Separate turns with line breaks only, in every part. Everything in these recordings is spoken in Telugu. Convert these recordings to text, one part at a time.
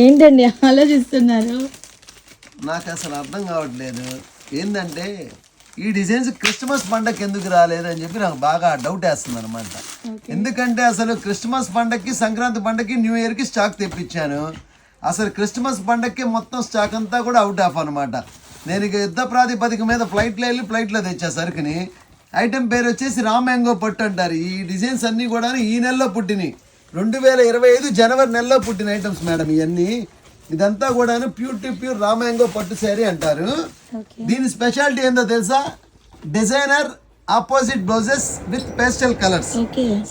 ఏంటండి ఆలోచిస్తున్నారు?
నాకు అసలు అర్థం కావట్లేదు. ఏంటంటే ఈ డిజైన్స్ క్రిస్మస్ పండగకి ఎందుకు రాలేదు అని చెప్పి నాకు బాగా డౌట్ వేస్తుంది అనమాట. ఎందుకంటే అసలు క్రిస్మస్ పండగకి, సంక్రాంతి పండగకి, న్యూ ఇయర్కి స్టాక్ తెప్పించాను. అసలు క్రిస్మస్ పండగకి మొత్తం స్టాక్ అంతా కూడా అవుట్ ఆఫ్ అనమాట. నేను ఇక యుద్ధ ప్రాతిపదిక మీద ఫ్లైట్లో వెళ్ళి ఫ్లైట్లో తెచ్చా సరుకుని. ఐటెం పేరు వచ్చేసి రా మ్యాంగో పట్టు అంటారు. ఈ డిజైన్స్ అన్నీ కూడా ఈ నెలలో పుట్టినాయి. 2025 జనవరి నెలలో పుట్టిన ఐటమ్స్ మేడం ఇవన్నీ. ఇదంతా కూడా ప్యూర్ రా మ్యాంగో పట్టు శారీ అంటారు. దీని స్పెషాలిటీ ఏందో తెలుసా? Designer opposite blouses with pastel colours.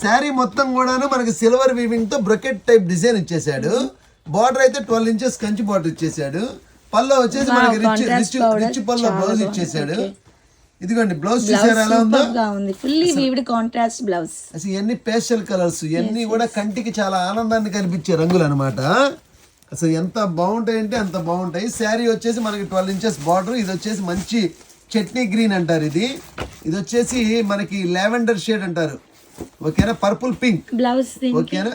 Sari మొత్తం కూడాను మనకి సిల్వర్ వీవింగ్ తో బ్రొకెట్ టైప్ డిజైన్ ఇచ్చేసాడు. బార్డర్ అయితే 12 ఇంచెస్ కంచి బార్డర్ ఇచ్చేసాడు. పల్లో వచ్చేసి మనకి రిచ్ పల్లో బ్లౌజ్ ఇచ్చేసాడు. ఇదిగోండి బ్లౌజ్ చూసారు ఎలా ఉందో.
Fully weaved contrast blouse.
అసలు ఇవన్నీ పేస్టల్ కలర్స్, ఇవన్నీ కూడా కంటికి చాలా ఆనందాన్ని కనిపించే రంగులు అనమాట. అసలు ఎంత బాగుంటాయి అంటే అంత బాగుంటాయి. శారీ వచ్చేసి మనకి 12 ఇంచెస్ బార్డర్. ఇది వచ్చేసి మంచి చట్నీ గ్రీన్ అంటారు. ఇది వచ్చేసి మనకి లావెండర్ షేడ్ అంటారు. ఓకేనా, పర్పుల్ పింక్
బ్లౌజ్.
ఓకేనా,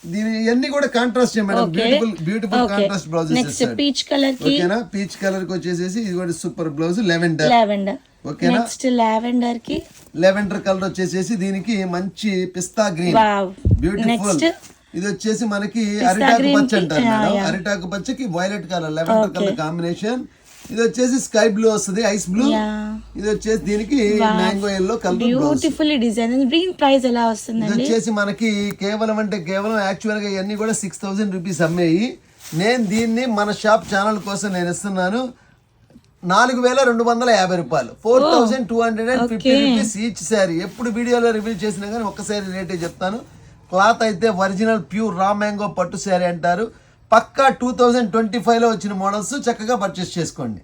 దీని ఇవన్నీ కూడా contrast madam. Beautiful contrast blouses.
Next peach colour కి,
ఓకేనా, పీచ్ కలర్ కి వచ్చేసి ఇది కూడా సూపర్ బ్లౌజ్ లెవెండర్. ఓకేనా,
నెక్స్ట్ లావెండర్
కలర్ వచ్చేసి దీనికి మంచి పిస్తా గ్రీన్ బ్యూటిఫుల్. ఇది వచ్చేసి మనకి అరిటాకు పచ్చ అంటారు మేడం. అరిటాకు పచ్చకి violet colour, lavender colour combination. ఇది వచ్చేసి స్కై బ్లూ వస్తుంది, ఐస్ బ్లూ. ఇది వచ్చేసి దీనికి mango yellow colour.
Beautiful design. దీని ప్రైస్ ఎలా వస్తుంది?
ఇది వచ్చేసి మనకి కేవలం యాక్చువల్ గా ఇవన్నీ కూడా 6000 రూపీస్ అమ్మేయి. నేను దీన్ని మన షాప్ ఛానల్ కోసం నేను ఇస్తున్నాను 4250 రూపాయలు. 4250 రూపీస్ ఈచ్ శారీ. ఎప్పుడు వీడియోలో రివ్యూ చేసినా కానీ ఒక్కసారి రేటే చెప్తాను. క్లాత్ అయితే ఒరిజినల్ ప్యూర్ రా మ్యాంగో పట్టు శారీ అంటారు. పక్కా 2025లో వచ్చిన మోడల్స్. చక్కగా పర్చేస్ చేసుకోండి.